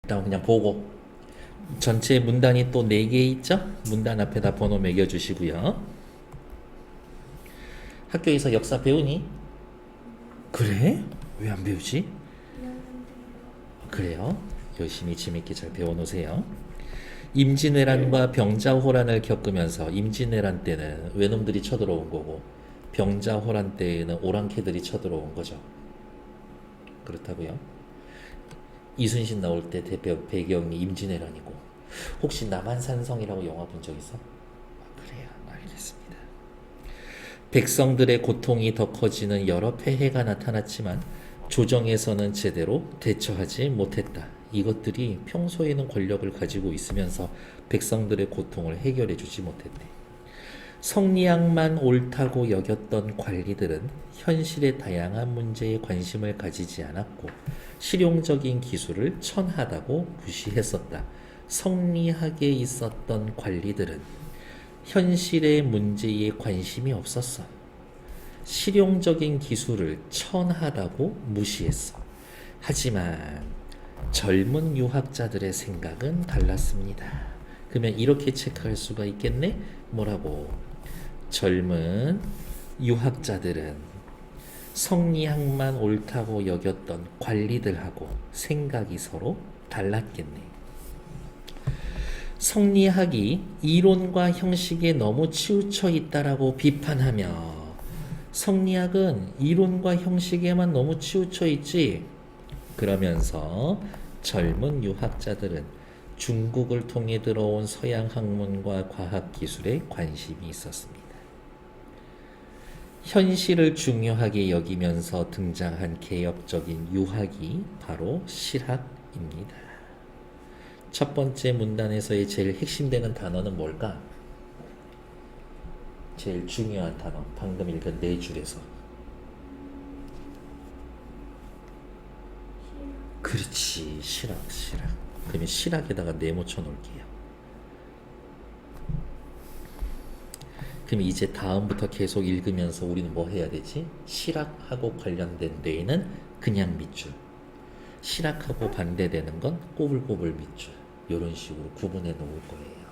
일단 그냥 보고 전체 문단이 또 4개 있죠? 문단 앞에다 번호 매겨주시고요. 학교에서 역사 배우니? 그래? 왜 안 배우지? 그래요? 열심히 재밌게 잘 배워놓으세요. 임진왜란과 병자호란을 겪으면서 임진왜란 때는 외놈들이 쳐들어온 거고 병자호란 때에는 오랑캐들이 쳐들어온 거죠. 그렇다고요. 이순신 나올 때 대표 배경이 임진왜란이고 혹시 남한산성이라고 영화 본 적 있어? 그래요. 알겠습니다. 백성들의 고통이 더 커지는 여러 폐해가 나타났지만 조정에서는 제대로 대처하지 못했다. 이것들이 평소에는 권력을 가지고 있으면서 백성들의 고통을 해결해 주지 못했대. 성리학만 옳다고 여겼던 관리들은 현실의 다양한 문제에 관심을 가지지 않았고 실용적인 기술을 천하다고 무시했었다. 성리학에 있었던 관리들은 현실의 문제에 관심이 없었어. 실용적인 기술을 천하다고 무시했어. 하지만 젊은 유학자들의 생각은 달랐습니다. 그러면 이렇게 체크할 수가 있겠네? 뭐라고? 젊은 유학자들은 성리학만 옳다고 여겼던 관리들하고 생각이 서로 달랐겠네. 성리학이 이론과 형식에 너무 치우쳐 있다라고 비판하며 성리학은 이론과 형식에만 너무 치우쳐 있지. 그러면서 젊은 유학자들은 중국을 통해 들어온 서양 학문과 과학 기술에 관심이 있었습니다. 현실을 중요하게 여기면서 등장한 개혁적인 유학이 바로 실학입니다. 첫 번째 문단에서의 제일 핵심되는 단어는 뭘까? 제일 중요한 단어, 방금 읽은 4줄에서. 그렇지, 실학. 그러면 실학에다가 네모쳐 놓을게요. 그럼 이제 다음부터 계속 읽으면서 우리는 뭐 해야 되지? 실학하고 관련된 데에는 그냥 밑줄, 실학하고 반대되는 건 꼬불꼬불 밑줄, 이런 식으로 구분해 놓을 거예요.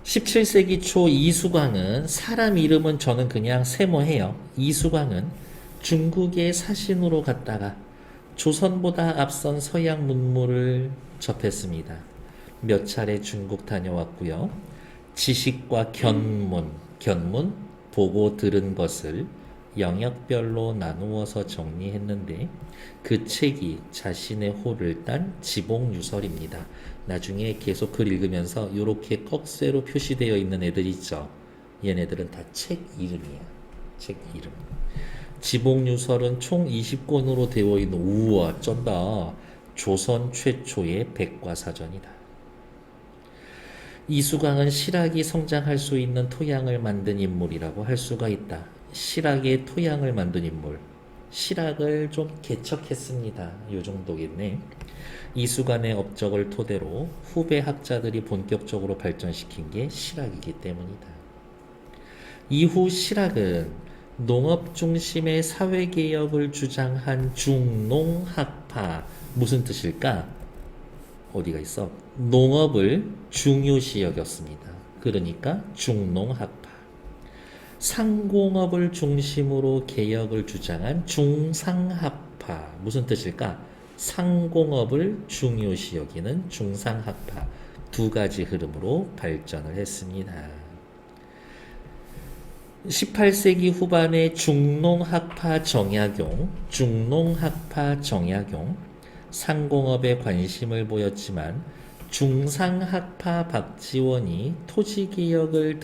17세기 초 이수광은, 사람 이름은 저는 그냥 세모해요. 이수광은 중국의 사신으로 갔다가 조선보다 앞선 서양 문물을 접했습니다. 몇 차례 중국 다녀왔고요. 지식과 견문, 보고 들은 것을 영역별로 나누어서 정리했는데 그 책이 자신의 호를 딴 지봉유설입니다. 나중에 계속 글 읽으면서 이렇게 꺽쇠로 표시되어 있는 애들 있죠. 얘네들은 다 책 이름이야. 책 이름. 지봉유설은 총 20권으로 되어 있는, 우와 쩐다, 조선 최초의 백과사전이다. 이수광은 실학이 성장할 수 있는 토양을 만든 인물이라고 할 수가 있다. 실학의 토양을 만든 인물. 실학을 좀 개척했습니다. 요 정도겠네. 이수관의 업적을 토대로 후배 학자들이 본격적으로 발전시킨 게 실학이기 때문이다. 이후 실학은 농업 중심의 사회개혁을 주장한 중농학파. 무슨 뜻일까? 어디가 있어? 농업을 중요시 여겼습니다. 그러니까 중농학파. 상공업을 중심으로 개혁을 주장한 중상학파. 무슨 뜻일까? 상공업을 중요시 여기는 중상학파. 두 가지 흐름으로 발전을 했습니다. 18세기 후반에 중농학파 정약용, 상공업에 관심을 보였지만 중상학파 박지원이 토지개혁을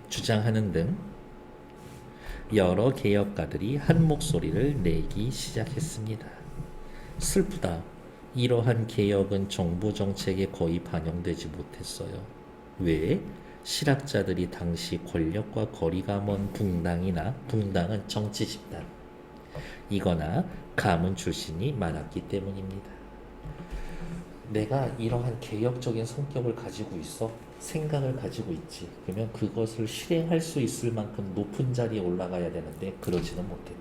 주장하는 등 여러 개혁가들이 한 목소리를 내기 시작했습니다. 슬프다. 이러한 개혁은 정부 정책에 거의 반영되지 못했어요. 왜? 실학자들이 당시 권력과 거리가 먼 붕당은 정치 집단 이거나 가문 출신이 많았기 때문입니다. 내가 이러한 개혁적인 성격을 가지고 있어, 생각을 가지고 있지. 그러면 그것을 실행할 수 있을 만큼 높은 자리에 올라가야 되는데 그러지는 못했대.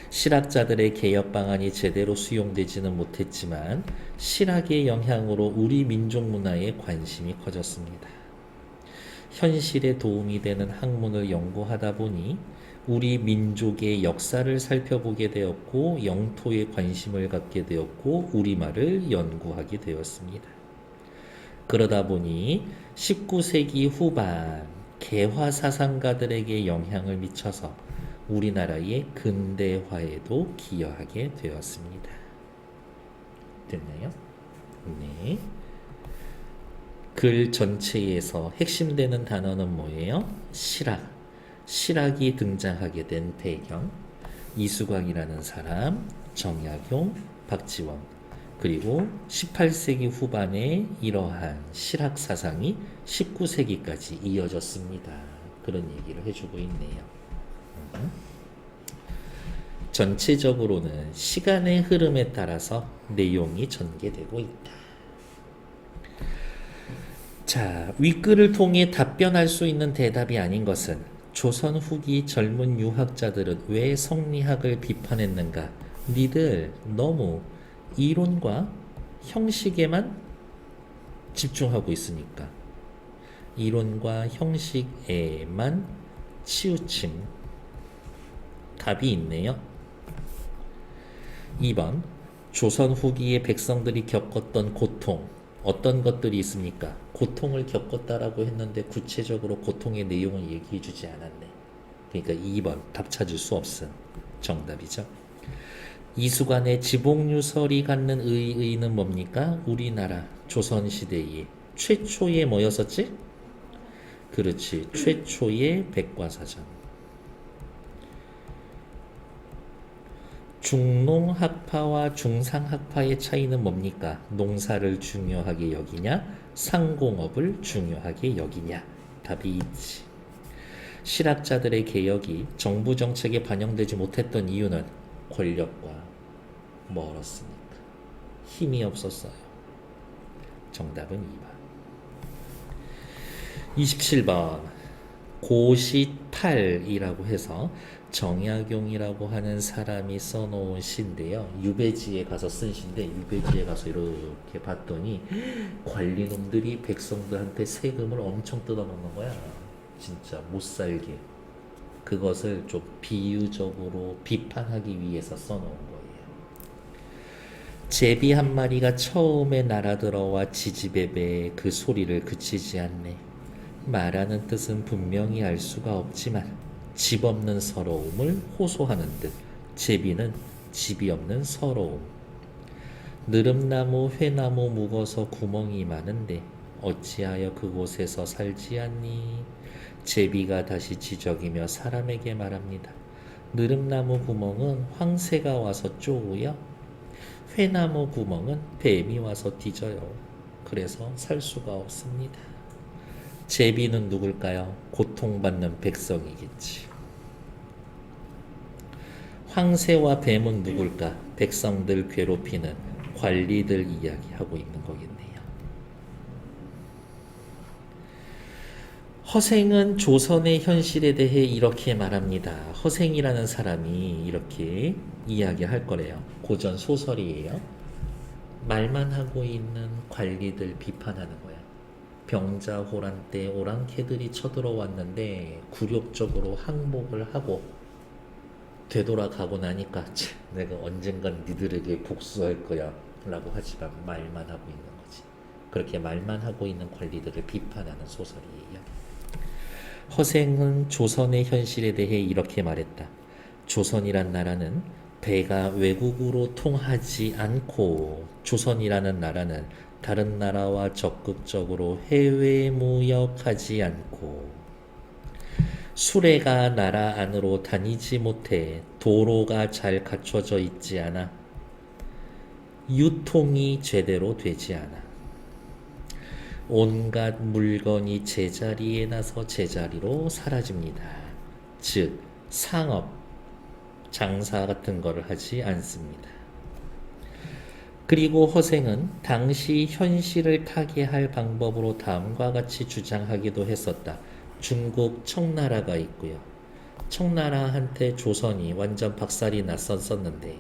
실학자들의 개혁 방안이 제대로 수용되지는 못했지만 실학의 영향으로 우리 민족 문화에 관심이 커졌습니다. 현실에 도움이 되는 학문을 연구하다 보니 우리 민족의 역사를 살펴보게 되었고 영토에 관심을 갖게 되었고 우리말을 연구하게 되었습니다. 그러다 보니 19세기 후반 개화 사상가들에게 영향을 미쳐서 우리나라의 근대화에도 기여하게 되었습니다. 됐나요? 네. 글 전체에서 핵심되는 단어는 뭐예요? 실학. 실학이 등장하게 된 배경. 이수광이라는 사람, 정약용, 박지원. 그리고 18세기 후반에 이러한 실학 사상이 19세기까지 이어졌습니다. 그런 얘기를 해주고 있네요. 전체적으로는 시간의 흐름에 따라서 내용이 전개되고 있다. 자, 윗글을 통해 답변할 수 있는 대답이 아닌 것은 조선 후기 젊은 유학자들은 왜 성리학을 비판했는가? 니들 너무 이론과 형식에만 집중하고 있으니까 이론과 형식에만 치우침. 답이 있네요. 2번 조선 후기의 백성들이 겪었던 고통 어떤 것들이 있습니까? 고통을 겪었다라고 했는데 구체적으로 고통의 내용을 얘기해 주지 않았네. 그러니까 2번 답 찾을 수 없음 정답이죠. 이수관의 지복유설이 갖는 의의는 뭡니까? 우리나라 조선시대의 최초의 뭐였었지? 그렇지, 최초의 백과사전. 중농학파와 중상학파의 차이는 뭡니까? 농사를 중요하게 여기냐? 상공업을 중요하게 여기냐? 답이 있지. 실학자들의 개혁이 정부 정책에 반영되지 못했던 이유는 권력과 멀었으니까. 힘이 없었어요. 정답은 2번. 27번. 고시팔이라고 해서 정약용이라고 하는 사람이 써놓은 시인데요. 유배지에 가서 쓴 시인데 유배지에 가서 이렇게 봤더니 관리놈들이 백성들한테 세금을 엄청 뜯어먹는 거야. 진짜 못살게. 그것을 좀 비유적으로 비판하기 위해서 써놓은 거예요. 제비 한 마리가 처음에 날아들어와 지지배배 그 소리를 그치지 않네. 말하는 뜻은 분명히 알 수가 없지만 집 없는 서러움을 호소하는 듯 제비는 집이 없는 서러움. 느릅나무 회나무 묵어서 구멍이 많은데 어찌하여 그곳에서 살지 않니? 제비가 다시 지적이며 사람에게 말합니다. 느릅나무 구멍은 황새가 와서 쪼우요. 회나무 구멍은 뱀이 와서 뒤져요. 그래서 살 수가 없습니다. 제비는 누굴까요? 고통받는 백성이겠지. 황새와 뱀은 누굴까? 백성들 괴롭히는 관리들 이야기하고 있는 거겠네요. 허생은 조선의 현실에 대해 이렇게 말합니다. 허생이라는 사람이 이렇게 이야기할 거래요. 고전 소설이에요. 말만 하고 있는 관리들 비판하는 거야. 병자호란 때 오랑캐들이 쳐들어왔는데 굴욕적으로 항복을 하고 되돌아가고 나니까 내가 언젠간 니들에게 복수할 거야 라고 하지만 말만 하고 있는 거지. 그렇게 말만 하고 있는 관리들을 비판하는 소설이에요. 허생은 조선의 현실에 대해 이렇게 말했다. 조선이란 나라는 배가 외국으로 통하지 않고 조선이라는 나라는 다른 나라와 적극적으로 해외 무역하지 않고 수레가 나라 안으로 다니지 못해 도로가 잘 갖춰져 있지 않아 유통이 제대로 되지 않아 온갖 물건이 제자리에 나서 제자리로 사라집니다. 즉 상업, 장사 같은 거를 하지 않습니다. 그리고 허생은 당시 현실을 타개할 방법으로 다음과 같이 주장하기도 했었다. 중국 청나라가 있고요. 청나라한테 조선이 완전 박살이 났었는데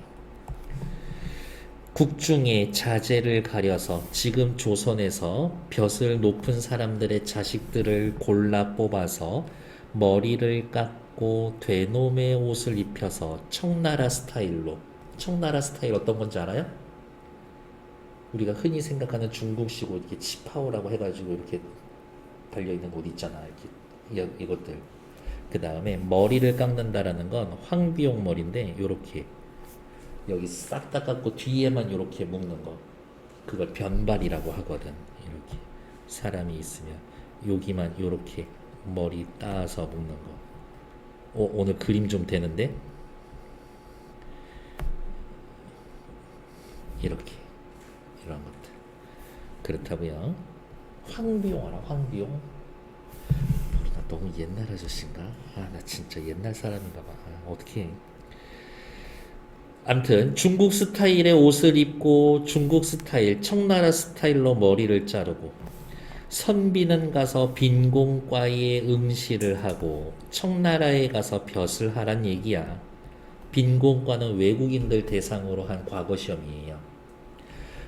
국중에 자재를 가려서 지금 조선에서 벼슬 높은 사람들의 자식들을 골라 뽑아서 머리를 깎고 되놈의 옷을 입혀서 청나라 스타일로, 청나라 스타일 어떤 건지 알아요? 우리가 흔히 생각하는 중국식 옷, 이렇게 치파오라고 해가지고 이렇게 달려있는 옷 있잖아. 이렇게 이것들. 그 다음에 머리를 깎는다라는 건 황비용 머리인데 요렇게 여기 싹 다 깎고 뒤에만 요렇게 묶는 거, 그걸 변발이라고 하거든. 이렇게 사람이 있으면 여기만 요렇게 머리 따서 묶는 거. 오늘 그림 좀 되는데? 이렇게 이런 것들 그렇다고요. 황비용 알아? 황비용? 나 너무 옛날 아저씨인가? 나 진짜 옛날 사람인가 봐. 어떻게? 암튼 중국 스타일의 옷을 입고 중국 스타일, 청나라 스타일로 머리를 자르고 선비는 가서 빈공과에 응시를 하고 청나라에 가서 벼슬 하란 얘기야. 빈공과는 외국인들 대상으로 한 과거 시험이에요.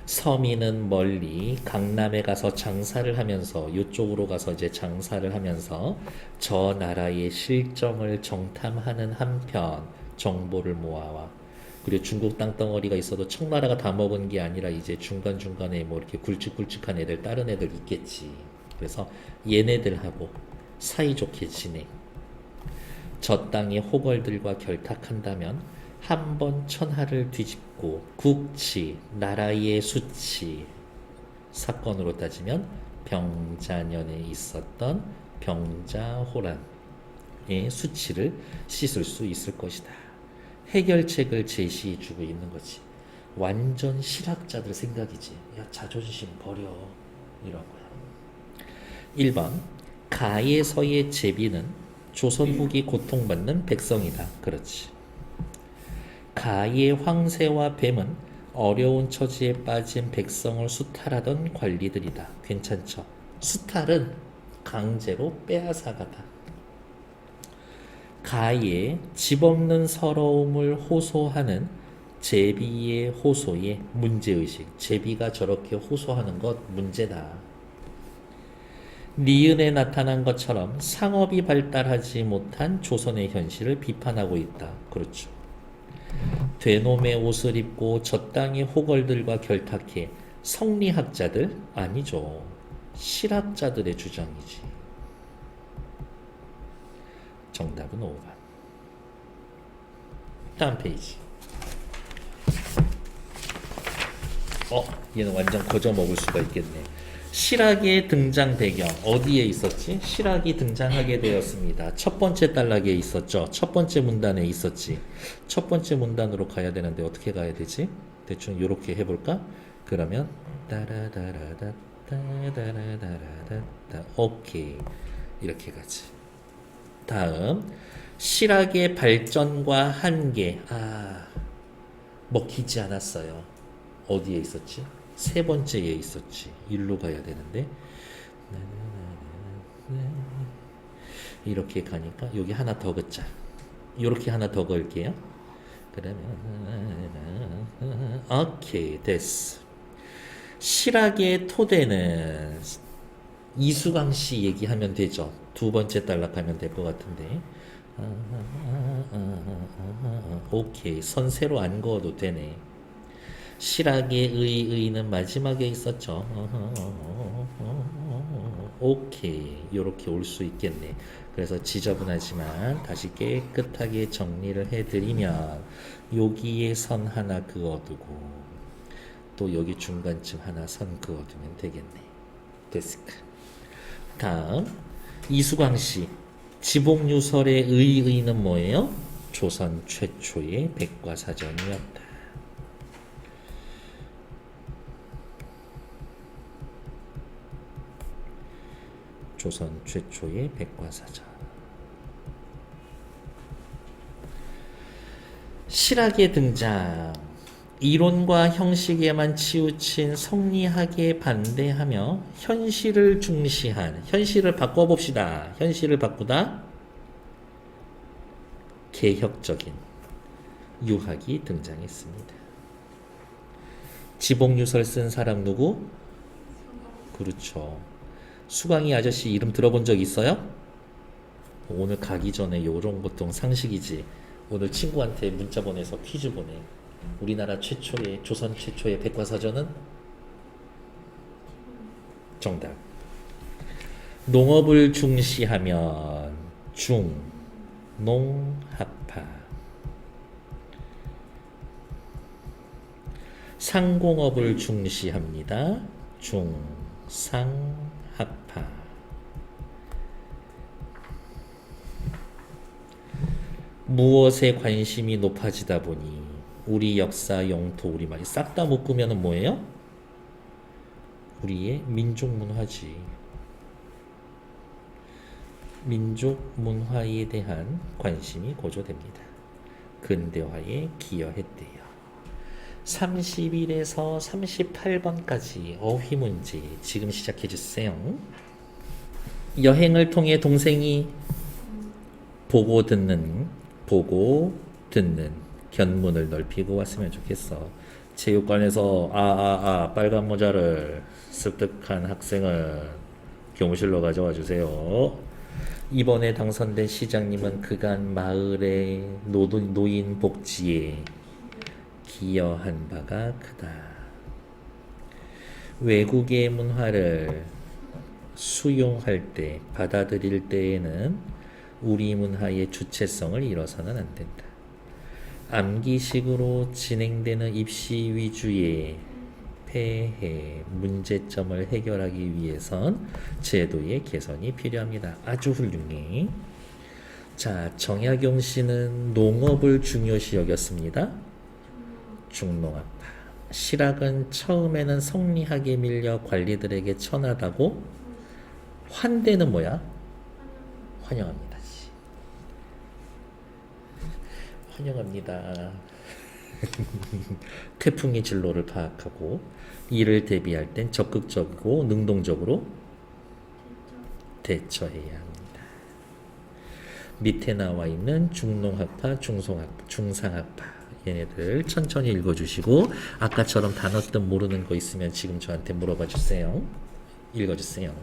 서민은 멀리 강남에 가서 장사를 하면서 이쪽으로 가서 이제 장사를 하면서 저 나라의 실정을 정탐하는 한편 정보를 모아와. 그리고 중국 땅덩어리가 있어도 청나라가 다 먹은 게 아니라 이제 중간중간에 뭐 이렇게 굵직굵직한 애들, 다른 애들 있겠지. 그래서 얘네들하고 사이좋게 지내. 저 땅의 호걸들과 결탁한다면 한번 천하를 뒤집고 국치, 나라의 수치, 사건으로 따지면 병자년에 있었던 병자호란의 수치를 씻을 수 있을 것이다. 해결책을 제시해주고 있는 거지. 완전 실학자들 생각이지. 야, 자존심 버려. 이런 거야. 1번 가에서의 제비는 조선 후기 고통받는 백성이다. 그렇지. 가의 황새와 뱀은 어려운 처지에 빠진 백성을 수탈하던 관리들이다. 괜찮죠? 수탈은 강제로 빼앗아가다. 가의 집 없는 서러움을 호소하는 제비의 호소에 문제의식. 제비가 저렇게 호소하는 것 문제다. 니은에 나타난 것처럼 상업이 발달하지 못한 조선의 현실을 비판하고 있다. 그렇죠. 되놈의 옷을 입고 저 땅의 호걸들과 결탁해 성리학자들? 아니죠. 실학자들의 주장이지. 정답은 5번. 다음 페이지. 얘는 완전 거저 먹을 수가 있겠네. 실학의 등장 배경 어디에 있었지? 실학이 등장하게 되었습니다. 첫 번째 단락에 있었죠. 첫 번째 문단에 있었지. 첫 번째 문단으로 가야 되는데 어떻게 가야 되지? 대충 이렇게 해볼까? 그러면 따라다라다 따라다라다 오케이 이렇게 가지. 다음 실학의 발전과 한계. 먹히지 않았어요. 어디에 있었지? 세 번째에 있었지. 일로 가야 되는데 이렇게 가니까 여기 하나 더 긋자. 이렇게 하나 더 걸게요. 그러면 오케이 됐어. 실학의 토대는 이수강 씨 얘기하면 되죠. 두 번째 단락하면 될 것 같은데. 오케이 선 새로 안 그어도 되네. 실학의 의는 마지막에 있었죠. 오케이 요렇게 올 수 있겠네. 그래서 지저분하지만 다시 깨끗하게 정리를 해드리면 여기에 선 하나 그어두고 또 여기 중간쯤 하나 선 그어두면 되겠네. 됐을까? 다음 이수광씨 지복유설의 의는 뭐예요? 조선 최초의 백과사전이었다. 조선 최초의 백과사전. 실학의 등장. 이론과 형식에만 치우친 성리학에 반대하며 현실을 중시한, 현실을 바꿔봅시다. 현실을 바꾸다. 개혁적인 유학이 등장했습니다. 지복유설 쓴 사람 누구? 그렇죠. 수강이 아저씨 이름 들어본 적 있어요? 오늘 가기 전에 요런 보통 상식이지. 오늘 친구한테 문자 보내서 퀴즈 보내. 우리나라 최초의 조선 최초의 백과사전은 정답. 농업을 중시하면 중농학파. 상공업을 중시합니다. 중상학파. 무엇에 관심이 높아지다 보니 우리 역사, 영토, 우리말 싹 다 묶으면 뭐예요? 우리의 민족 문화지. 민족 문화에 대한 관심이 고조됩니다. 근대화에 기여했대요. 31에서 38번까지 어휘 문제 지금 시작해 주세요. 여행을 통해 동생이 보고 듣는 견문을 넓히고 왔으면 좋겠어. 체육관에서 빨간 모자를 습득한 학생을 교무실로 가져와 주세요. 이번에 당선된 시장님은 그간 마을의 노인 복지에 기여한 바가 크다. 외국의 문화를 수용할 때, 받아들일 때에는 우리 문화의 주체성을 잃어서는 안 된다. 암기식으로 진행되는 입시 위주의 폐해, 문제점을 해결하기 위해선 제도의 개선이 필요합니다. 아주 훌륭해. 자, 정약용 씨는 농업을 중요시 여겼습니다. 중농학파. 실학은 처음에는 성리학에 밀려 관리들에게 천하다고. 환대는 뭐야? 환영합니다. 환영합니다. 태풍의 진로를 파악하고 이를 대비할 땐 적극적이고 능동적으로 대처해야 합니다. 밑에 나와 있는 중농학파, 중송학파, 중상학파 얘네들 천천히 읽어주시고 아까처럼 단어 뜻 모르는 거 있으면 지금 저한테 물어봐 주세요. 읽어주세요.